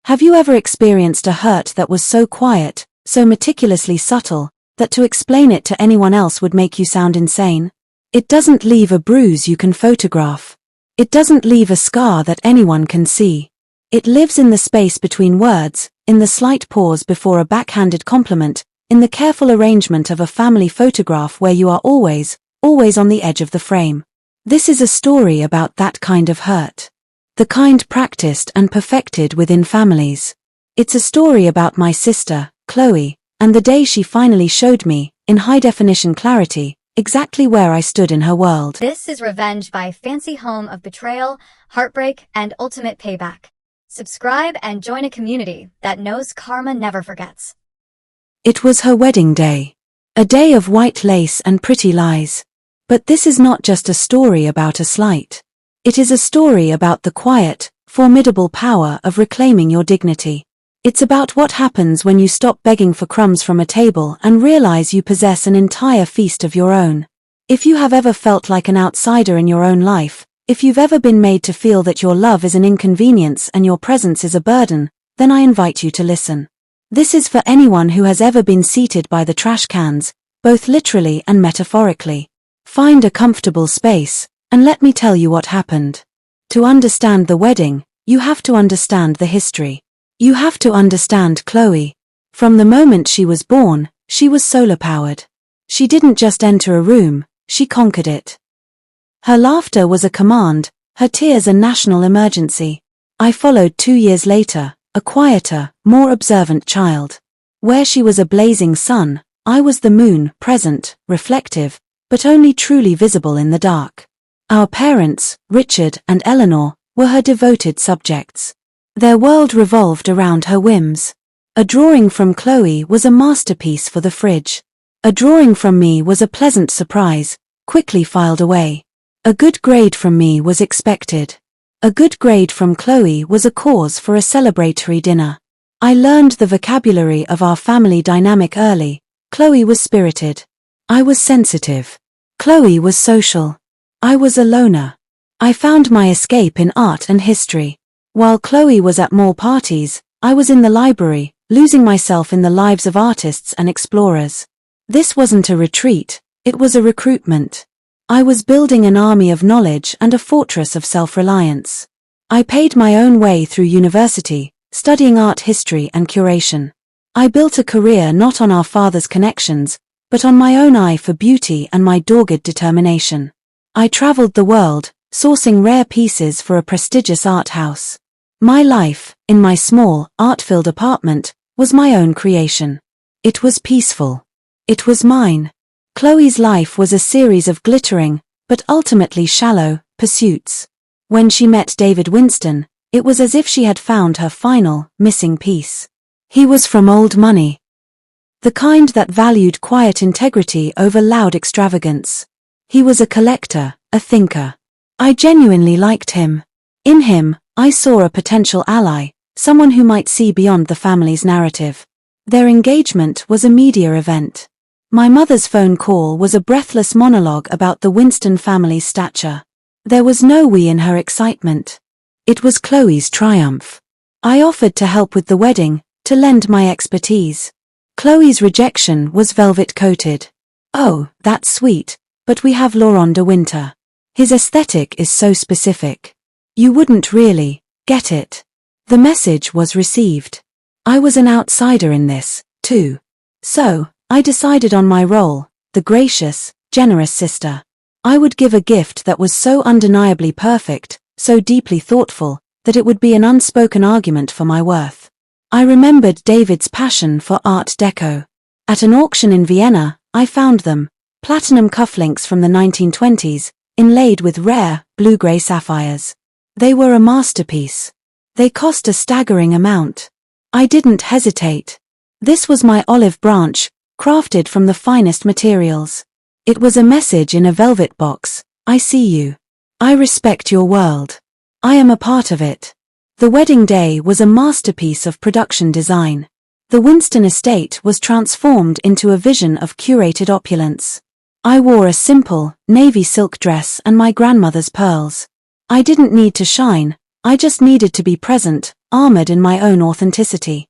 Have you ever experienced a hurt that was so quiet, so meticulously subtle, that to explain it to anyone else would make you sound insane? It doesn't leave a bruise you can photograph. It doesn't leave a scar that anyone can see. It lives in the space between words, in the slight pause before a backhanded compliment, in the careful arrangement of a family photograph where you are always on the edge of the frame. This is a story about that kind of hurt. The kind practiced and perfected within families. It's a story about my sister, Chloe, and the day she finally showed me, in high-definition clarity, exactly where I stood in her world. This is Revenge by Fancy Home of Betrayal, Heartbreak, and Ultimate Payback. Subscribe and join a community that knows karma never forgets. It was her wedding day. A day of white lace and pretty lies. But this is not just a story about a slight. It is a story about the quiet, formidable power of reclaiming your dignity. It's about what happens when you stop begging for crumbs from a table and realize you possess an entire feast of your own. If you have ever felt like an outsider in your own life, if you've ever been made to feel that your love is an inconvenience and your presence is a burden, then I invite you to listen. This is for anyone who has ever been seated by the trash cans, both literally and metaphorically. Find a comfortable space, and let me tell you what happened. To understand the wedding, you have to understand the history. You have to understand Chloe. From the moment she was born, she was solar-powered. She didn't just enter a room, she conquered it. Her laughter was a command, her tears a national emergency. I followed 2 years later, a quieter, more observant child. Where she was a blazing sun, I was the moon, present, reflective, but only truly visible in the dark. Our parents, Richard and Eleanor, were her devoted subjects. Their world revolved around her whims. A drawing from Chloe was a masterpiece for the fridge. A drawing from me was a pleasant surprise, quickly filed away. A good grade from me was expected. A good grade from Chloe was a cause for a celebratory dinner. I learned the vocabulary of our family dynamic early. Chloe was spirited. I was sensitive. Chloe was social. I was a loner. I found my escape in art and history. While Chloe was at more parties, I was in the library, losing myself in the lives of artists and explorers. This wasn't a retreat, it was a recruitment. I was building an army of knowledge and a fortress of self-reliance. I paid my own way through university, studying art history and curation. I built a career not on our father's connections, but on my own eye for beauty and my dogged determination. I traveled the world, sourcing rare pieces for a prestigious art house. My life, in my small, art-filled apartment, was my own creation. It was peaceful. It was mine. Chloe's life was a series of glittering, but ultimately shallow, pursuits. When she met David Winston, it was as if she had found her final, missing piece. He was from old money. The kind that valued quiet integrity over loud extravagance. He was a collector, a thinker. I genuinely liked him. In him, I saw a potential ally, someone who might see beyond the family's narrative. Their engagement was a media event. My mother's phone call was a breathless monologue about the Winston family's stature. There was no we in her excitement. It was Chloe's triumph. I offered to help with the wedding, to lend my expertise. Chloe's rejection was velvet-coated. Oh, that's sweet, but we have Laurent de Winter. His aesthetic is so specific. You wouldn't really get it. The message was received. I was an outsider in this, too. So, I decided on my role, the gracious, generous sister. I would give a gift that was so undeniably perfect, so deeply thoughtful, that it would be an unspoken argument for my worth. I remembered David's passion for Art Deco. At an auction in Vienna, I found them, platinum cufflinks from the 1920s, inlaid with rare, blue-grey sapphires. They were a masterpiece. They cost a staggering amount. I didn't hesitate. This was my olive branch, crafted from the finest materials. It was a message in a velvet box. I see you. I respect your world. I am a part of it. The wedding day was a masterpiece of production design. The Winston estate was transformed into a vision of curated opulence. I wore a simple, navy silk dress and my grandmother's pearls. I didn't need to shine, I just needed to be present, armored in my own authenticity.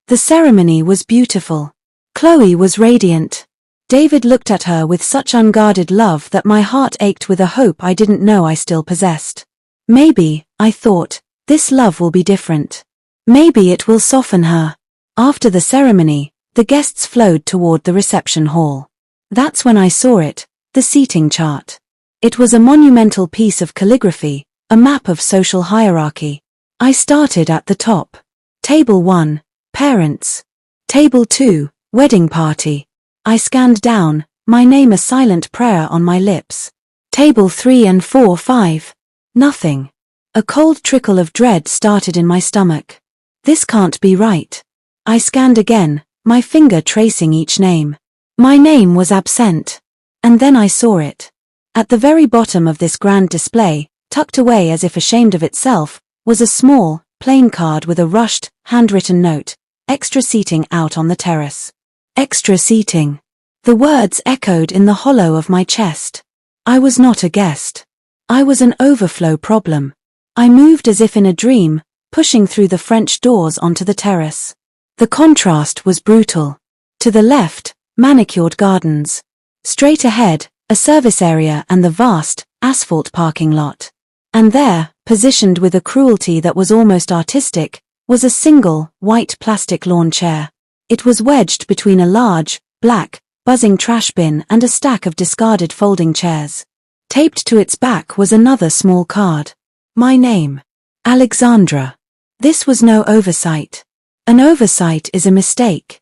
The ceremony was beautiful. Chloe was radiant. David looked at her with such unguarded love that my heart ached with a hope I didn't know I still possessed. Maybe, I thought, this love will be different. Maybe it will soften her. After the ceremony, the guests flowed toward the reception hall. That's when I saw it, the seating chart. It was a monumental piece of calligraphy, a map of social hierarchy. I started at the top. Table 1, parents. Table 2, wedding party. I scanned down, my name a silent prayer on my lips. Table 3 and 4, 5. Nothing. A cold trickle of dread started in my stomach. This can't be right. I scanned again, my finger tracing each name. My name was absent. And then I saw it. At the very bottom of this grand display, tucked away as if ashamed of itself, was a small, plain card with a rushed, handwritten note. Extra seating out on the terrace. Extra seating. The words echoed in the hollow of my chest. I was not a guest. I was an overflow problem. I moved as if in a dream, pushing through the French doors onto the terrace. The contrast was brutal. To the left, manicured gardens. Straight ahead, a service area and the vast, asphalt parking lot. And there, positioned with a cruelty that was almost artistic, was a single, white plastic lawn chair. It was wedged between a large, black, buzzing trash bin and a stack of discarded folding chairs. Taped to its back was another small card. My name. Alexandra. This was no oversight. An oversight is a mistake.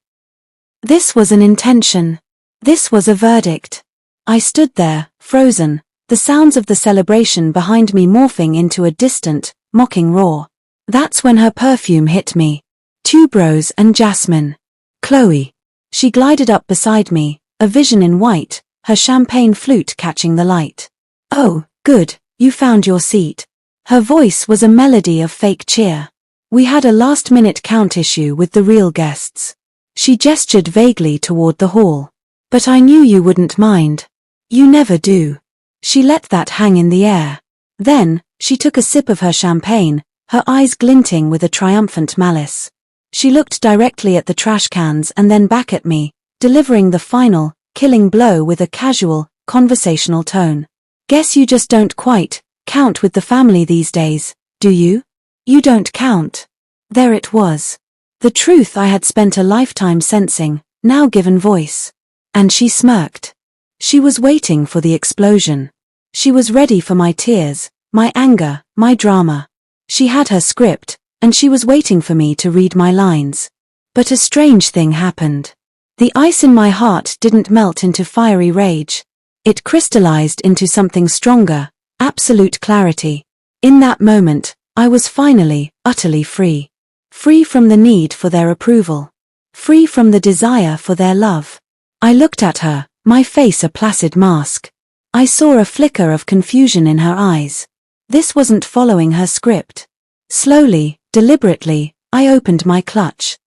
This was an intention. This was a verdict. I stood there, frozen, the sounds of the celebration behind me morphing into a distant, mocking roar. That's when her perfume hit me. Tuberose and jasmine. Chloe. She glided up beside me, a vision in white, her champagne flute catching the light. Oh, good, you found your seat. Her voice was a melody of fake cheer. We had a last-minute count issue with the real guests. She gestured vaguely toward the hall. But I knew you wouldn't mind. You never do. She let that hang in the air. Then, she took a sip of her champagne, her eyes glinting with a triumphant malice. She looked directly at the trash cans and then back at me, delivering the final, killing blow with a casual, conversational tone. Guess you just don't quite count with the family these days, do you? You don't count. There it was. The truth I had spent a lifetime sensing, now given voice. And she smirked. She was waiting for the explosion. She was ready for my tears, my anger, my drama. She had her script, and she was waiting for me to read my lines. But a strange thing happened. The ice in my heart didn't melt into fiery rage. It crystallized into something stronger, absolute clarity. In that moment, I was finally, utterly free. Free from the need for their approval. Free from the desire for their love. I looked at her, my face a placid mask. I saw a flicker of confusion in her eyes. This wasn't following her script. Slowly, deliberately, I opened my clutch.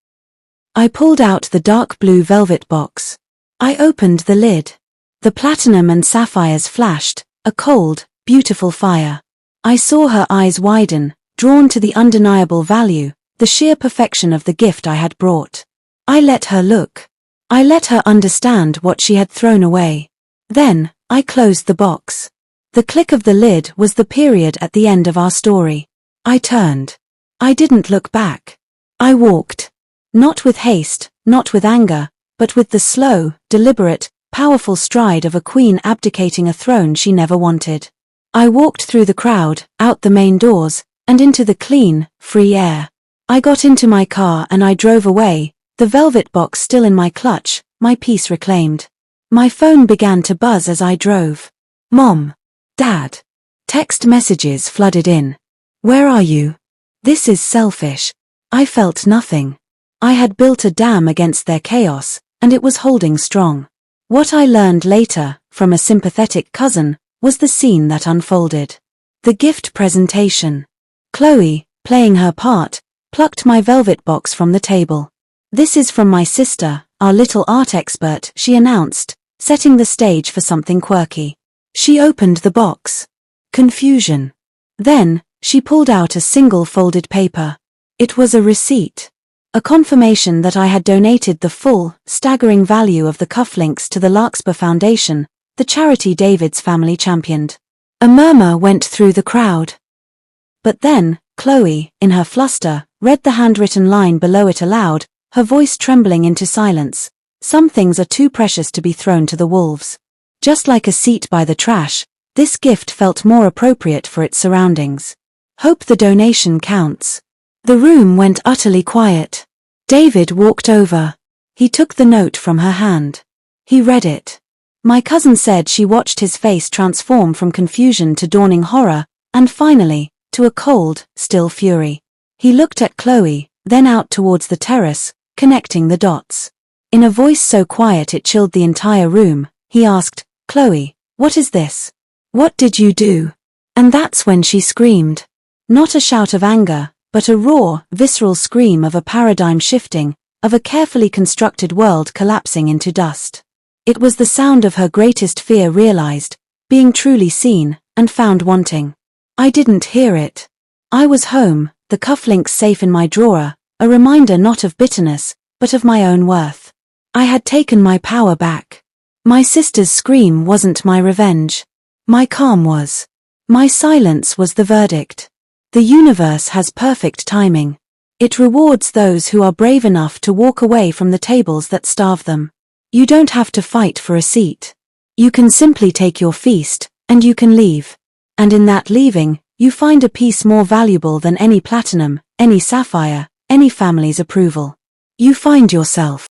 I pulled out the dark blue velvet box. I opened the lid. The platinum and sapphires flashed, a cold, beautiful fire. I saw her eyes widen, drawn to the undeniable value, the sheer perfection of the gift I had brought. I let her look. I let her understand what she had thrown away. Then, I closed the box. The click of the lid was the period at the end of our story. I turned. I didn't look back. I walked. Not with haste, not with anger, but with the slow, deliberate, powerful stride of a queen abdicating a throne she never wanted. I walked through the crowd, out the main doors, and into the clean, free air. I got into my car and I drove away, the velvet box still in my clutch, my peace reclaimed. My phone began to buzz as I drove. Mom. Dad. Text messages flooded in. Where are you? This is selfish. I felt nothing. I had built a dam against their chaos, and it was holding strong. What I learned later, from a sympathetic cousin, was the scene that unfolded. The gift presentation. Chloe, playing her part, plucked my velvet box from the table. This is from my sister, our little art expert, she announced, setting the stage for something quirky. She opened the box. Confusion. Then, she pulled out a single folded paper. It was a receipt. A confirmation that I had donated the full, staggering value of the cufflinks to the Larkspur Foundation, the charity David's family championed. A murmur went through the crowd. But then, Chloe, in her fluster, read the handwritten line below it aloud, her voice trembling into silence. Some things are too precious to be thrown to the wolves. Just like a seat by the trash, this gift felt more appropriate for its surroundings. Hope the donation counts. The room went utterly quiet. David walked over. He took the note from her hand. He read it. My cousin said she watched his face transform from confusion to dawning horror, and finally, to a cold, still fury. He looked at Chloe, then out towards the terrace, connecting the dots. In a voice so quiet it chilled the entire room, he asked, "Chloe, what is this? What did you do?" And that's when she screamed. Not a shout of anger, but a raw, visceral scream of a paradigm shifting, of a carefully constructed world collapsing into dust. It was the sound of her greatest fear realized, being truly seen, and found wanting. I didn't hear it. I was home, the cufflinks safe in my drawer, a reminder not of bitterness, but of my own worth. I had taken my power back. My sister's scream wasn't my revenge. My calm was. My silence was the verdict. The universe has perfect timing. It rewards those who are brave enough to walk away from the tables that starve them. You don't have to fight for a seat. You can simply take your feast, and you can leave. And in that leaving, you find a peace more valuable than any platinum, any sapphire, any family's approval. You find yourself.